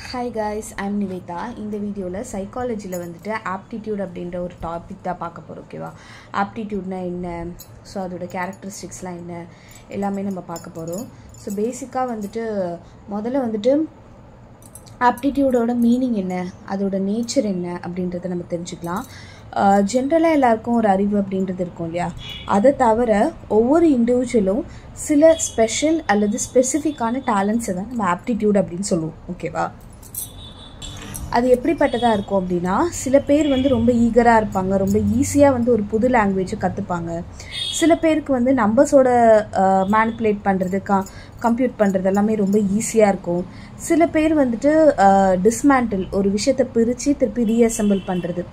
Hi guys, I'm Nivetha. இந்த வீடியோல சைக்காலஜில வந்துட்டு ஆப்டிடியூட் அப்படிங்கற ஒரு டாபிக் தான் பார்க்க போறோம். ஓகேவா? ஆப்டிடியூட்னா என்ன? சோ அதோட கேரக்டரிஸ்டிக்ஸ்லாம் என்ன? எல்லாமே நம்ம பார்க்க போறோம். சோ பேசிக்கா வந்துட்டு முதல்ல வந்துட்டு ஆப்டிடியூடோட மீனிங் என்ன? அதோட நேச்சர் என்ன அப்படின்றத நம்ம தெரிஞ்சுக்கலாம். ஜென்ரலாக எல்லாருக்கும் ஒரு அறிவு அப்படின்றது இருக்கும் இல்லையா? அதை தவிர ஒவ்வொரு இண்டிவிஜுவலும் சில ஸ்பெஷல் அல்லது ஸ்பெசிஃபிக்கான டேலண்ட்ஸை தான் நம்ம ஆப்டிடியூட் அப்படின்னு சொல்லுவோம். ஓகேவா? அது எப்படிப்பட்டதாக இருக்கும் அப்படின்னா, சில பேர் வந்து ரொம்ப ஈகராக இருப்பாங்க, ரொம்ப ஈஸியாக வந்து ஒரு புது லாங்குவேஜை கற்றுப்பாங்க. சில பேருக்கு வந்து நம்பர்ஸோட மேனிப்புலேட் பண்ணுறது, கம்ப்யூட் பண்ணுறது எல்லாமே ரொம்ப ஈஸியாக இருக்கும். சில பேர் வந்துட்டு டிஸ்மேண்டில் ஒரு விஷயத்தை பிரித்து திருப்பி ரீஅசெம்பிள் பண்ணுறது,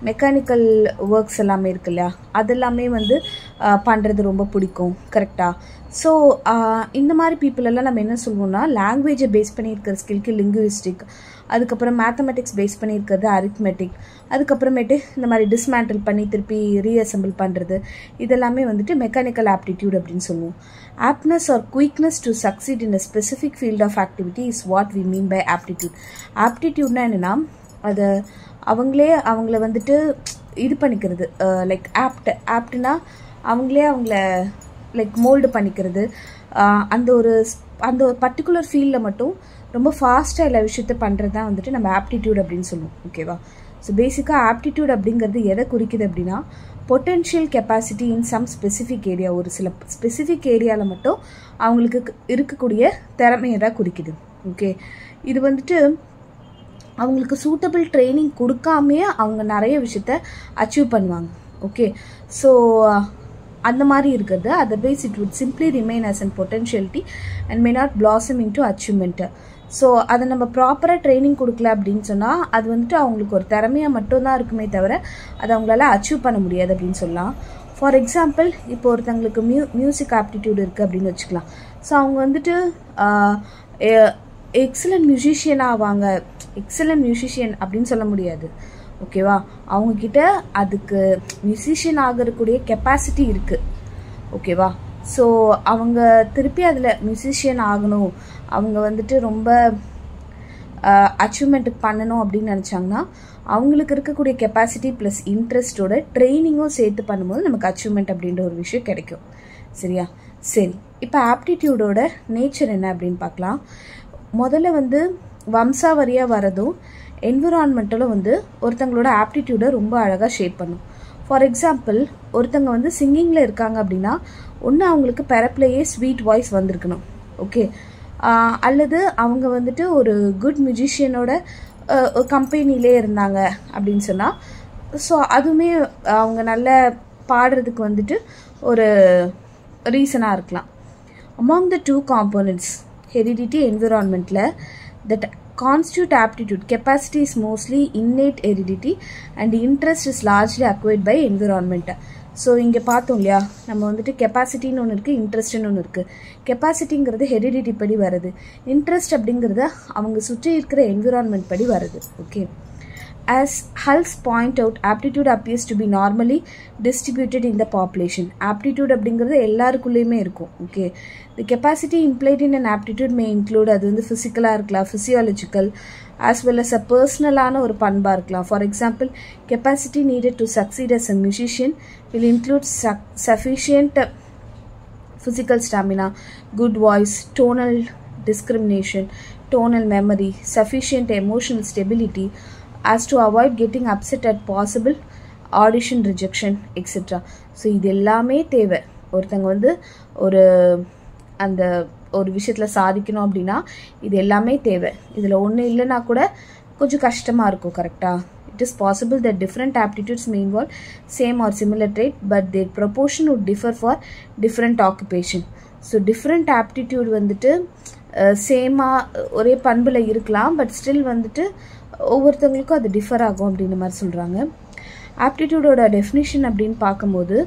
மெக்கானிக்கல் ஒர்க்ஸ் எல்லாமே இருக்கு இல்லையா, அதெல்லாமே வந்து பண்ணுறது ரொம்ப பிடிக்கும். கரெக்டாக? ஸோ இந்த மாதிரி பீப்புள் எல்லாம் நம்ம என்ன சொல்லுவோம்னா, லாங்குவேஜை பேஸ் பண்ணியிருக்கிற ஸ்கில்க்கு லிங்குவிஸ்டிக், அதுக்கப்புறம் மேத்தமெட்டிக்ஸ் பேஸ் பண்ணியிருக்கிறது அரித்மெட்டிக், அதுக்கப்புறமேட்டு இந்த மாதிரி டிஸ்மேண்டில் பண்ணி திருப்பி ரீஅசெம்பிள் பண்ணுறது, இதெல்லாமே வந்துட்டு மெக்கானிக்கல் ஆப்டிடியூட் அப்படின்னு சொல்லுவோம். Aptness or quickness to succeed in a specific field of activity is what we mean by aptitude. ஆப்டிடியூட்னா என்னென்னா, அதை அவங்கள வந்துட்டு இது பண்ணிக்கிறது, லைக் ஆப்ட்னா அவங்கள லைக் மோல்டு பண்ணிக்கிறது, அந்த ஒரு பர்டிகுலர் ஃபீல்டில் மட்டும் ரொம்ப ஃபாஸ்ட்டாக எல்லா விஷயத்த பண்ணுறது தான் வந்துட்டு நம்ம ஆப்டிடியூட் அப்படின்னு சொல்லுவோம். ஓகேவா? ஸோ பேசிக்காக ஆப்டிடியூட் அப்படிங்கிறது எதை குறிக்குது அப்படின்னா, potential capacity in some specific area, ஒரு சில ஸ்பெசிஃபிக் ஏரியாவில் மட்டும் அவங்களுக்கு இருக்கக்கூடிய திறமையை தான் குறிக்குது. ஓகே, இது வந்துட்டு அவங்களுக்கு சூட்டபிள் ட்ரைனிங் கொடுக்காமையே அவங்க நிறைய விஷயத்த அச்சீவ் பண்ணுவாங்க. ஓகே, ஸோ அந்த மாதிரி இருக்கிறது. Otherwise it would simply remain as an potentiality and may not blossom into achievement. So அதை நம்ம ப்ராப்பராக ட்ரைனிங் கொடுக்கல அப்படின்னு சொன்னால் அது வந்துட்டு அவங்களுக்கு ஒரு திறமையாக மட்டும்தான் இருக்குமே தவிர அதை அவங்களால அச்சீவ் பண்ண முடியாது அப்படின்னு சொல்லலாம். ஃபார் எக்ஸாம்பிள், இப்போ ஒருத்தங்களுக்கு மியூசிக் ஆப்டிடியூட் இருக்குது அப்படின்னு வச்சுக்கலாம். ஸோ அவங்க வந்துட்டு எக்ஸலண்ட் மியூசிஷியன் ஆவாங்க. எக்ஸலண்ட் மியூசிஷியன் அப்படின்னு சொல்ல முடியாது. ஓகேவா? அவங்கக்கிட்ட அதுக்கு மியூசிஷியன் ஆகக்கூடிய கெப்பாசிட்டி இருக்குது. ஓகேவா? ஸோ அவங்க திருப்பி அதில் மியூசிஷியன் ஆகணும், அவங்க வந்துட்டு ரொம்ப அச்சீவ்மெண்ட்டுக்கு பண்ணணும் அப்படின்னு நினச்சாங்கன்னா அவங்களுக்கு இருக்கக்கூடிய கெப்பாசிட்டி ப்ளஸ் இன்ட்ரெஸ்டோட ட்ரைனிங்கும் சேர்த்து பண்ணும்போது நமக்கு அச்சீவ்மெண்ட் அப்படின்ற ஒரு விஷயம் கிடைக்கும். சரியா? சரி, இப்போ ஆப்டிடியூடோட நேச்சர் என்ன அப்படின்னு பார்க்கலாம். முதல்ல வந்து வம்சாவரியாக வரதும் என்விரான்மெண்ட்டில் வந்து ஒருத்தங்களோட ஆப்டிடியூடை ரொம்ப அழகாக ஷேப் பண்ணும். ஃபார் எக்ஸாம்பிள், ஒருத்தங்க வந்து சிங்கிங்கில் இருக்காங்க அப்படின்னா ஒன்று அவங்களுக்கு பிறப்பிலேயே ஸ்வீட் வாய்ஸ் வந்திருக்கணும். ஓகே, அல்லது அவங்க வந்துட்டு ஒரு குட் மியூசிஷியனோட கம்பெனிலே இருந்தாங்க அப்படின்னு சொன்னால், ஸோ அதுவுமே அவங்க நல்ல பாடுறதுக்கு வந்துட்டு ஒரு ரீசனாக இருக்கலாம். Among the two components heredity environmentல that constitute aptitude, capacity is mostly innate heredity and interest is largely acquired by environment. So இங்கே பார்த்தோம் இல்லையா, நம்ம வந்துட்டு கெப்பாசிட்டின்னு ஒன்று இருக்குது, இன்ட்ரெஸ்ட்னு ஒன்று இருக்குது. கெப்பாசிட்டிங்கிறது ஹெரிடிட்டி படி வருது, இன்ட்ரெஸ்ட் அப்படிங்கிறது அவங்க சுற்றி இருக்கிற என்விரான்மெண்ட் படி வருது. Okay, as Hulse point out, aptitude appears to be normally distributed in the population. Aptitude அப்படிங்கிறது எல்லாருக்குள்ளேயுமே இருக்கும். Okay, the capacity implied in an aptitude may include, அது வந்து ஃபிசிக்கலாக இருக்கலாம், physiological as well as a personalaன ஒரு பண்பாக இருக்கலாம். For example, capacity needed to succeed as a musician will include sufficient physical stamina, good voice, tonal discrimination, tonal memory, sufficient emotional stability as to avoid getting upset at possible audition rejection, etc. So இது எல்லாமே தேவை. ஒருத்தங்க வந்து அந்த ஒரு விஷயத்தில் சாதிக்கணும் அப்படின்னா இது எல்லாமே தேவை. இதில் ஒன்று இல்லைன்னா கூட கொஞ்சம் கஷ்டமாக இருக்கும். கரெக்டாக? It is possible that different aptitudes may involve same or similar trait but their proportion would differ for different occupation. So different aptitude வந்துட்டு சேமாக ஒரே பண்பில் இருக்கலாம், பட் ஸ்டில் வந்துட்டு ஒவ்வொருத்தவங்களுக்கும் அது டிஃபர் ஆகும் அப்படின்ற மாதிரி சொல்கிறாங்க. ஆப்டிடியூடோட டெஃபினிஷன் அப்படின்னு பார்க்கும்போது,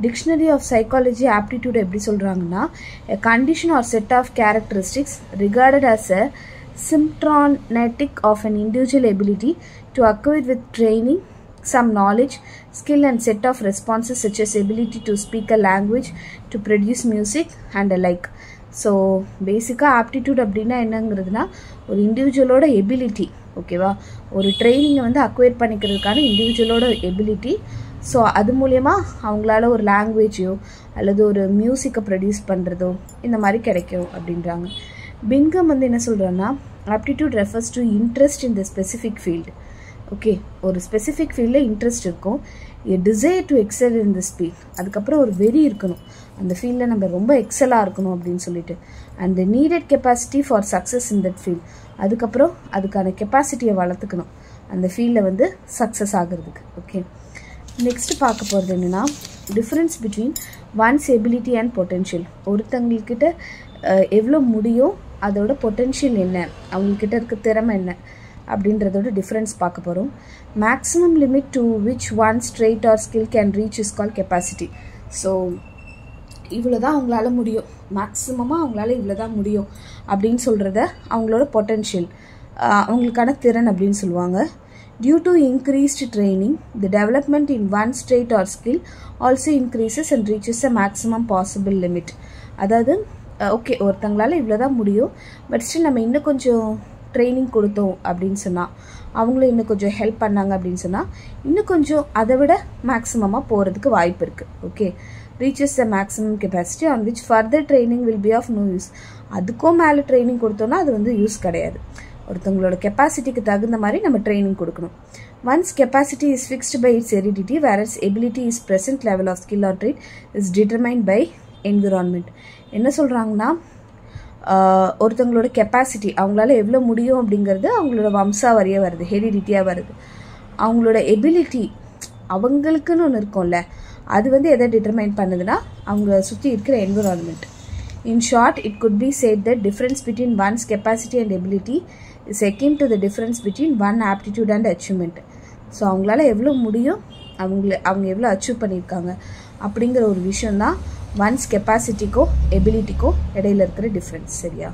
டிக்ஷனரி ஆஃப் சைக்காலஜி ஆப்டிடியூட் எப்படி சொல்கிறாங்கன்னா, a condition or set of characteristics regarded as a symptomatic of an individual ability to acquire with training some knowledge, skill and set of responses such as ability to speak a language, to produce music and the like. So பேசிக்காக aptitude அப்படின்னா என்னங்கிறதுனா ஒரு இண்டிவிஜுவலோட ability, ஓகேவா, ஒரு ட்ரைனிங்கை வந்து acquire பண்ணிக்கிறதுக்கான இண்டிவிஜுவலோட ability. So அது மூலயமா அவங்களால ஒரு லாங்குவேஜோ அல்லது ஒரு மியூசிக்கை ப்ரொடியூஸ் பண்ணுறதோ இந்த மாதிரி கிடைக்கும் அப்படின்றாங்க. பிங்கம் வந்து என்ன சொல்கிறேன்னா, aptitude refers to interest in the specific field. Okay, ஒரு ஸ்பெசிஃபிக் ஃபீல்டில் இன்ட்ரெஸ்ட் இருக்கும், desire to excel in this field, அதுக்கப்புறம் ஒரு வெறி இருக்கணும் அந்த ஃபீல்டில் நம்ம ரொம்ப எக்ஸலாக இருக்கணும் அப்படின்னு சொல்லிட்டு, and the needed capacity for success in that field, அதுக்கப்புறம் அதுக்கான கெப்பாசிட்டியை வளர்த்துக்கணும் அந்த ஃபீல்டில் வந்து சக்ஸஸ் ஆகிறதுக்கு. ஓகே, நெக்ஸ்ட் பார்க்க போகிறது என்னென்னா, difference between one's ability and potential. ஒருத்தங்கக்கிட்ட எவ்வளோ முடியும், அதோட பொட்டென்ஷியல் என்ன, அவங்கக்கிட்ட இருக்க திறமை என்ன அப்படின்றதோட டிஃப்ரென்ஸ் பார்க்க போகிறோம். Maximum limit to which one trait or skill can reach is call capacity. So இவ்வளோ தான் அவங்களால முடியும், மேக்ஸிமமாக அவங்களால இவ்வளோ தான் முடியும் அப்படின்னு சொல்கிறத அவங்களோட பொட்டென்ஷியல், அவங்களுக்கான திறன் அப்படின்னு சொல்லுவாங்க. Due to increased training the development in one trait or skill also increases and reaches a maximum possible limit. அதாவது ஓகே, ஒருத்தங்களால இவ்வளோ தான் முடியும், பட் ஸ்டில் நம்ம இன்னும் கொஞ்சம் ட்ரைனிங் கொடுத்தோம் அப்படின்னு சொன்னால், அவங்களும் இன்னும் கொஞ்சம் ஹெல்ப் பண்ணாங்க அப்படின்னு சொன்னால், இன்னும் கொஞ்சம் அதை விட மேக்ஸிமமாக போகிறதுக்கு வாய்ப்பு இருக்குது. Okay, reaches the maximum capacity on which further training will be of no use. அதுக்கும் மேலே ட்ரைனிங் கொடுத்தோன்னா அது வந்து யூஸ் கிடையாது. ஒருத்தவங்களோட கெப்பாசிட்டிக்கு தகுந்த மாதிரி நம்ம ட்ரைனிங் கொடுக்கணும். Once capacity is fixed by its heredity, various ability is present level of skill or trait is determined by environment. என்ன சொல்கிறாங்கன்னா, ஒருத்தவங்களோட கெப்பாசிட்டி, அவங்களால எவ்வளோ முடியும் அப்படிங்கிறது அவங்களோட வம்சாவரியாக வருது, ஹெரிடிட்டியாக வருது. அவங்களோட எபிலிட்டி அவங்களுக்குன்னு ஒன்று இருக்கும்ல, அது வந்து எதை டிட்டர்மைன் பண்ணுதுன்னா அவங்க சுற்றி இருக்கிற environment. In short, it could be sad that difference between once capacity and ability is akin to the difference between one aptitude and achievement. So அவங்களால எவ்வளோ முடியும், அவங்க எவ்வளோ அச்சீவ் பண்ணியிருக்காங்க அப்படிங்கிற ஒரு விஷயந்தான் ஒன்ஸ் கெப்பாசிட்டிக்கோ எபிலிட்டிக்கோ இடையில இருக்கிற டிஃப்ரென்ஸ். சரியா?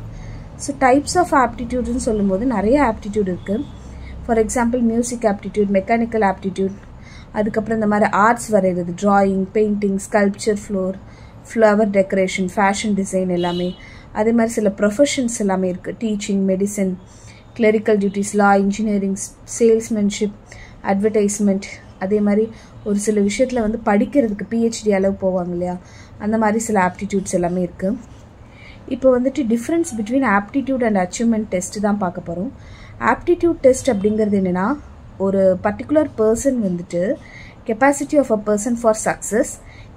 ஸோ டைப்ஸ் ஆஃப் ஆப்டிடியூட்னு சொல்லும்போது நிறைய ஆப்டிடியூட் இருக்குது. For example music aptitude, mechanical aptitude, அதுக்கப்புறம் இந்த மாதிரி ஆர்ட்ஸ் வரைகிறது, drawing, painting, sculpture, flower decoration, fashion design எல்லாமே. அதே மாதிரி சில ப்ரொஃபஷன்ஸ் எல்லாமே இருக்குது, டீச்சிங், மெடிசன், கிளரிக்கல் டியூட்டிஸ், லா, இன்ஜினியரிங், சேல்ஸ்மேன்ஷிப், அட்வர்டைஸ்மெண்ட். அதே மாதிரி ஒரு சில விஷயத்தில் வந்து படிக்கிறதுக்கு PhD அளவு போவாங்க இல்லையா, அந்த மாதிரி சில ஆப்டிடியூட்ஸ் எல்லாமே இருக்குது. இப்போ வந்துட்டு difference between aptitude and achievement test தான் பார்க்க போகிறோம். ஆப்டிடியூட் டெஸ்ட் அப்படிங்கிறது என்னென்னா, ஒரு பர்டிகுலர் பர்சன் வந்துட்டு capacity of a person for success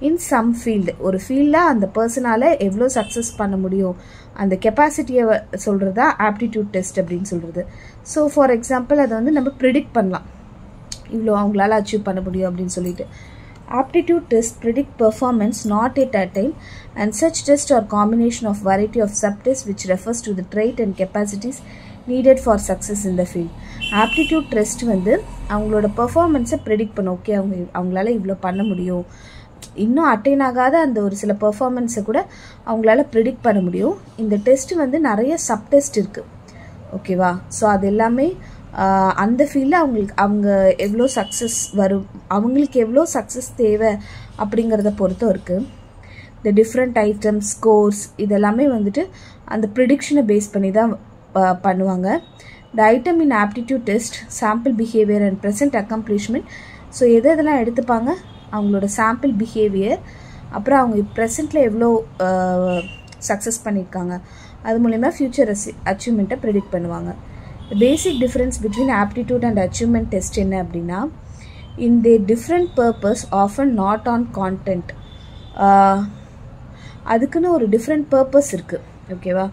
in some field, ஒரு ஃபீல்டில் அந்த பர்சனால் எவ்வளோ சக்ஸஸ் பண்ண முடியும் அந்த கெப்பாசிட்டியை சொல்கிறது தான் ஆப்டிடியூட் டெஸ்ட் அப்படின்னு சொல்கிறது. ஸோ ஃபார் எக்ஸாம்பிள் அதை வந்து நம்ம ப்ரிடிக்ட் பண்ணலாம், இவ்வளோ அவங்களால அச்சீவ் பண்ண முடியும் அப்படின்னு சொல்லிட்டு. Aptitude test predict performance not at a time, and such tests are combination of variety of subtests which refers to the trait and capacities needed for success in the field. Aptitude test வந்து அவங்களோட பெர்ஃபார்மன்ஸை predict பண்ணும். Okay, அவங்களால இவ்வளோ பண்ண முடியும், இன்னும் attain ஆகாத அந்த ஒரு சில பெர்ஃபார்மன்ஸை கூட அவங்களால ப்ரெடிக்ட் பண்ண முடியும். இந்த டெஸ்ட் வந்து நிறைய சப்டெஸ்ட் இருக்குது, ஓகேவா? ஸோ அது எல்லாமே அந்த ஃபீல்டில் அவங்க எவ்வளோ சக்ஸஸ் வரும், அவங்களுக்கு எவ்வளோ சக்ஸஸ் தேவை அப்படிங்கிறத பொறுத்தும் இருக்குது. இந்த டிஃப்ரெண்ட் ஐட்டம்ஸ், ஸ்கோர்ஸ், இதெல்லாமே வந்துட்டு அந்த ப்ரிடிக்ஷனை பேஸ் பண்ணி தான் பண்ணுவாங்க. த item in aptitude test, sample behaviour and present accomplishment. So எதெல்லாம் எடுத்துப்பாங்க, அவங்களோட சாம்பிள் பிஹேவியர், அப்புறம் அவங்க ப்ரெசண்ட்டில் எவ்வளோ சக்ஸஸ் பண்ணியிருக்காங்க, அது மூலயமா ஃப்யூச்சர் அச்சீவ்மெண்ட்டை ப்ரெடிக்ட் பண்ணுவாங்க. The basic difference between aptitude and achievement test என்ன அப்படின்னா, in their different purpose, often not on content. அதுக்குன்னு ஒரு டிஃப்ரெண்ட் பர்பஸ் இருக்குது, ஓகேவா?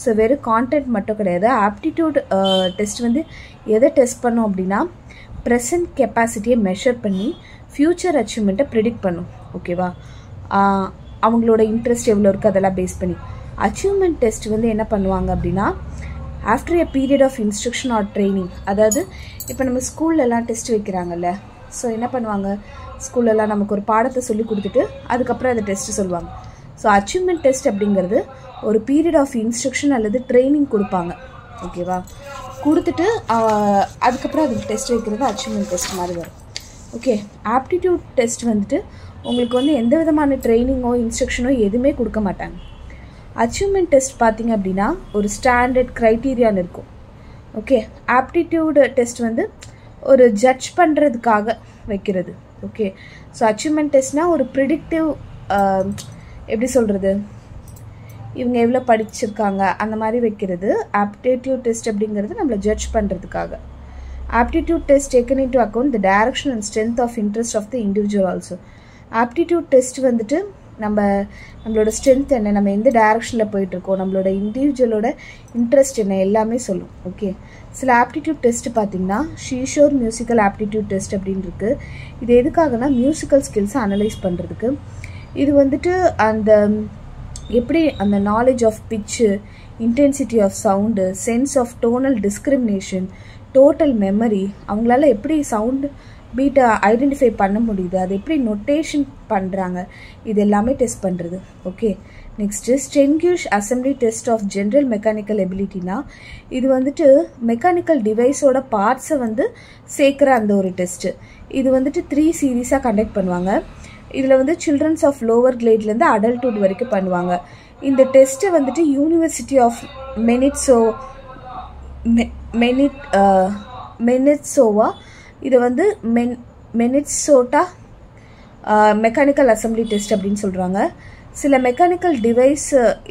ஸோ வெறும் கான்டென்ட் மட்டும் கிடையாது. ஆப்டிடியூட் டெஸ்ட் வந்து எதை டெஸ்ட் பண்ணும் அப்படின்னா, ப்ரெசன்ட் கெப்பாசிட்டியை மெஷர் பண்ணி ஃப்யூச்சர் அச்சீவ்மெண்ட்டை ப்ரிடிக்ட் பண்ணும், ஓகேவா? அவங்களோட இன்ட்ரெஸ்ட் எவ்வளோ இருக்குது அதெல்லாம் பேஸ் பண்ணி. அச்சீவ்மெண்ட் டெஸ்ட் வந்து என்ன பண்ணுவாங்க அப்படின்னா, after a period of instruction or training. அதாவது இப்போ நம்ம ஸ்கூல்லலாம் டெஸ்ட் வைக்கிறாங்கல்ல, ஸோ என்ன பண்ணுவாங்க, ஸ்கூல்லலாம் நமக்கு ஒரு பாடத்தை சொல்லி கொடுத்துட்டு அதுக்கப்புறம் அதை டெஸ்ட்டு சொல்லுவாங்க. ஸோ அச்சீவ்மெண்ட் டெஸ்ட் அப்படிங்கிறது ஒரு பீரியட் ஆஃப் இன்ஸ்ட்ரக்ஷன் அல்லது ட்ரைனிங் கொடுப்பாங்க, ஓகேவா? கொடுத்துட்டு அதுக்கப்புறம் அதுக்கு டெஸ்ட் வைக்கிறது அச்சீவ்மெண்ட் டெஸ்ட் மாதிரி வரும். ஓகே, ஆப்டிடியூட் டெஸ்ட் வந்துட்டு உங்களுக்கு வந்து எந்த விதமான ட்ரைனிங்கோ இன்ஸ்ட்ரக்ஷனோ எதுவுமே கொடுக்க மாட்டாங்க. அச்சீவ்மெண்ட் டெஸ்ட் பார்த்தீங்க அப்படின்னா ஒரு ஸ்டாண்டர்ட் க்ரைட்டீரியான்னு இருக்கும். ஓகே, ஆப்டிடியூடு டெஸ்ட் வந்து ஒரு ஜட்ஜ் பண்ணுறதுக்காக வைக்கிறது. ஓகே, ஸோ அச்சீவ்மெண்ட் டெஸ்ட்னால் ஒரு ப்ரிடிக்டிவ் எப்படி சொல்கிறது, இவங்க எவ்வளோ படிச்சிருக்காங்க அந்த மாதிரி வைக்கிறது. ஆப்டிடியூட் டெஸ்ட் அப்படிங்கிறது நம்மளை ஜட்ஜ் பண்ணுறதுக்காக. Aptitude test taken into account the direction and strength of interest of the individual also. Aptitude test வந்துட்டு நம்மளோட ஸ்ட்ரென்த் என்ன, நம்ம எந்த டைரக்ஷனில் போயிட்டுருக்கோம், நம்மளோட இண்டிவிஜுவலோட இன்ட்ரெஸ்ட் என்ன எல்லாமே சொல்லும். ஓகே, சில ஆப்டிடியூட் டெஸ்ட் பார்த்திங்கன்னா ஷீஷோர் மியூசிக்கல் ஆப்டிடியூட் டெஸ்ட் அப்படின்னு இருக்குது. இது எதுக்காகனா மியூசிக்கல் ஸ்கில்ஸை அனலைஸ் பண்ணுறதுக்கு. இது வந்துட்டு அந்த எப்படி அந்த knowledge of pitch, intensity of sound, sense of tonal discrimination, total memory, அவங்களால எப்படி சவுண்டு பீட்டை ஐடென்டிஃபை பண்ண முடியுது, அது எப்படி நொட்டேஷன் பண்ணுறாங்க, இது எல்லாமே டெஸ்ட் பண்ணுறது. Okay, next Stenquist assembly test of general mechanical எபிலிட்டினா இது வந்துட்டு மெக்கானிக்கல் டிவைஸோட பார்ட்ஸை வந்து சேர்க்குற அந்த ஒரு டெஸ்ட்டு. இது வந்துட்டு 3 சீரீஸாக கண்டக்ட் பண்ணுவாங்க. இதில் வந்து சில்ட்ரன்ஸ் ஆஃப் லோவர் கிரேட்லேருந்து அடல்ட்ஹுட் வரைக்கும் பண்ணுவாங்க. இந்த டெஸ்ட்டு வந்துட்டு யூனிவர்சிட்டி ஆஃப் மெனிட்சோவா இது வந்து மெனிட்சோட்டா மெக்கானிக்கல் அசம்பிளி டெஸ்ட் அப்படின்னு சொல்கிறாங்க. சில மெக்கானிக்கல் டிவைஸ்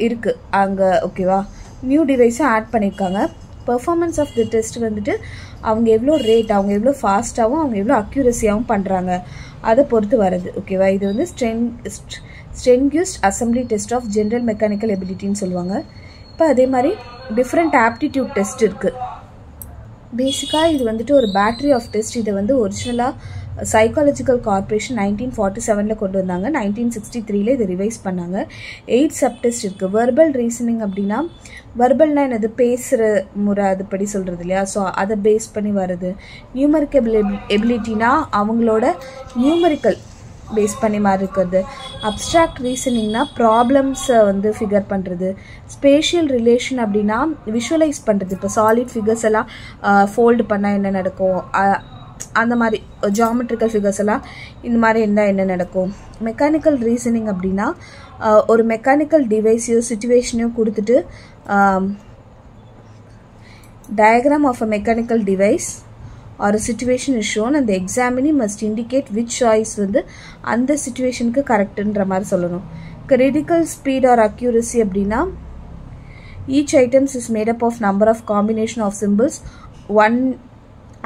இருக்குது அங்கே. ஓகேவா, நியூ டிவைஸும் ஆட் பண்ணியிருக்காங்க. பெர்ஃபார்மன்ஸ் ஆஃப் தி டெஸ்ட் வந்துட்டு அவங்க எவ்வளோ ரேட், அவங்க எவ்வளோ ஃபாஸ்ட்டாகவும் அவங்க எவ்வளோ அக்யூரஸியாகவும் பண்ணுறாங்க அதை பொறுத்து வருது. ஓகேவா, இது வந்து Stenquist assembly test of general mechanical எபிலிட்டின்னு சொல்லுவாங்க. இப்போ அதே மாதிரி டிஃப்ரெண்ட் ஆப்டிடியூட் டெஸ்ட் இருக்குது. பேசிக்காக இது வந்துட்டு ஒரு பேட்டரி ஆஃப் டெஸ்ட். இதை வந்து ஒரிஜினலாக சைக்காலஜிக்கல் கார்பரேஷன் 1947 கொண்டு வந்தாங்க. 1963 இதை ரிவைஸ் பண்ணாங்க. 8 சப் டெஸ்ட் இருக்குது. வெர்பல் ரீசனிங் அப்படின்னா, வெர்பல்னா என்னது, பேசுகிற முறை, அதுபடி சொல்கிறது இல்லையா, ஸோ அதை பேஸ் பண்ணி வருது. நியூமரிக்கல் எபிலிட்டினா அவங்களோட நியூமரிக்கல் பேஸ் பண்ணி மாதிரி இருக்கிறது. அப்ட்ராக்ட் ரீசனிங்னா ப்ராப்ளம்ஸை வந்து ஃபிகர் பண்ணுறது. ஸ்பேஷியல் ரிலேஷன் அப்படின்னா விஷுவலைஸ் பண்ணுறது. இப்போ சாலிட் ஃபிகர்ஸ் எல்லாம் ஃபோல்டு பண்ணால் என்ன நடக்கும், அந்த மாதிரி ஜியாமெட்ரிக்கல் ஃபிகர்ஸ் எல்லாம் இந்த மாதிரி இருந்தால் என்ன நடக்கும். மெக்கானிக்கல் ரீசனிங் அப்படின்னா ஒரு மெக்கானிக்கல் டிவைஸையோ சிச்சுவேஷனையோ கொடுத்துட்டு diagram of a mechanical device or a situation is shown and the examinee must indicate which choice வந்து அந்த சிச்சுவேஷனுக்கு கரெக்டுன்ற மாதிரி சொல்லணும். critical speed or accuracy அப்படின்னா each items is made up of number of combination of symbols, one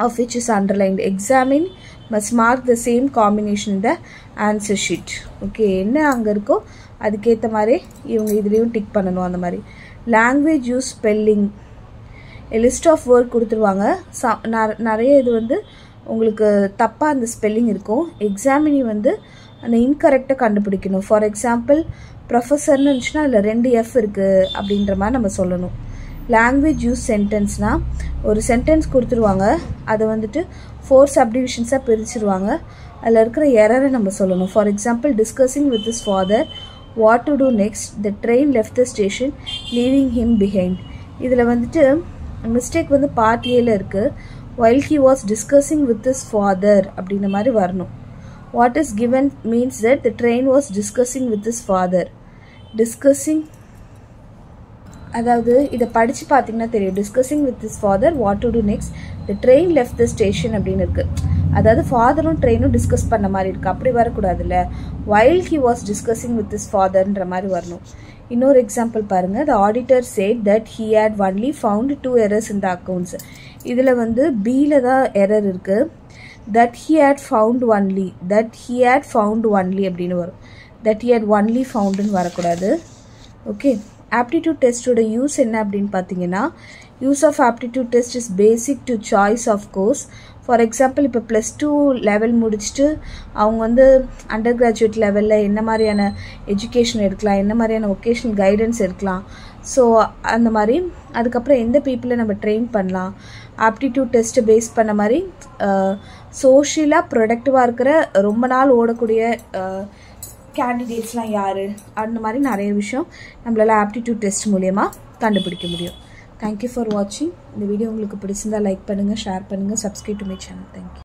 of which is underlined. Examine must mark the same combination in the answer sheet. Okay, என்ன அங்கே இருக்கோ அதுக்கேற்ற மாதிரி இவங்க இதுலேயும் tick பண்ணணும். அந்த மாதிரி language use, spelling, list of word கொடுத்துருவாங்க. நிறைய இது வந்து உங்களுக்கு தப்பாக அந்த ஸ்பெல்லிங் இருக்கும். எக்ஸாமினி வந்து அந்த இன்கரெக்டாக கண்டுபிடிக்கணும். ஃபார் எக்ஸாம்பிள் ப்ரொஃபஸர்னு இருந்துச்சுன்னா அதில் 2 F இருக்குது அப்படின்ற மாதிரி நம்ம சொல்லணும். லாங்குவேஜ் யூஸ் சென்டென்ஸ்னால் ஒரு சென்டென்ஸ் கொடுத்துருவாங்க, அதை வந்துட்டு 4 சப்டிவிஷன்ஸாக பிரிச்சுருவாங்க. அதில் இருக்கிற எரரை நம்ம சொல்லணும். For example discussing with his father, what to do next, the train left the station, leaving him behind. இதில் வந்துட்டு மிஸ்டேக் வந்து பார்ட் ஏல இருக்குது. while he was discussing with his father அப்படின்ற மாதிரி வரணும். what is given means that the train was discussing with his father. discussing அதாவது இதை படித்து பார்த்தீங்கன்னா தெரியும். discussing with his father, what to do next, the train left the station அப்படின்னு இருக்குது. அதாவது ஃபாதரும் ட்ரெயினும் டிஸ்கஸ் பண்ண மாதிரி இருக்குது. அப்படி வரக்கூடாதுல்ல. while he was discussing with his fatherன்ற மாதிரி வரணும். இன்னொரு எக்ஸாம்பிள் பாருங்கள். the auditor said that he had only found 2 errors in the accounts. இதில் வந்து பியில் தான் எரர் இருக்குது. that he had found only அப்படின்னு வரும். that he had only foundன்னு வரக்கூடாது. ஓகே, ஆப்டிடியூட் டெஸ்ட்டோட யூஸ் என்ன அப்படின்னு பார்த்தீங்கன்னா, use of aptitude test is basic to choice of course. For example இப்போ +2 லெவல் முடிச்சுட்டு அவங்க வந்து அண்டர் கிராஜுவேட் லெவலில் என்ன மாதிரியான எஜுகேஷன் எடுக்கலாம், என்ன மாதிரியான ஒகேஷ்னல் கைடன்ஸ் எடுக்கலாம், ஸோ அந்த மாதிரி அதுக்கப்புறம் எந்த பீப்புளை நம்ம ட்ரெயின் பண்ணலாம், ஆப்டிடியூட் டெஸ்ட்டை பேஸ் பண்ண மாதிரி சோஷியலாக ப்ரொடக்டிவாக இருக்கிற ரொம்ப நாள் ஓடக்கூடிய கேண்டிடேட்ஸ்லாம் யார், அந்த மாதிரி நிறைய விஷயம் நம்மளால் ஆப்டிடியூட் டெஸ்ட் மூலமா கண்டுபிடிக்க முடியும். தேங்க்யூ ஃபார் வாட்சிங். இந்த வீடியோ உங்களுக்கு பிடிச்சிருந்தால் லைக் பண்ணுங்கள், ஷேர் பண்ணுங்கள், subscribe to my channel. Thank you.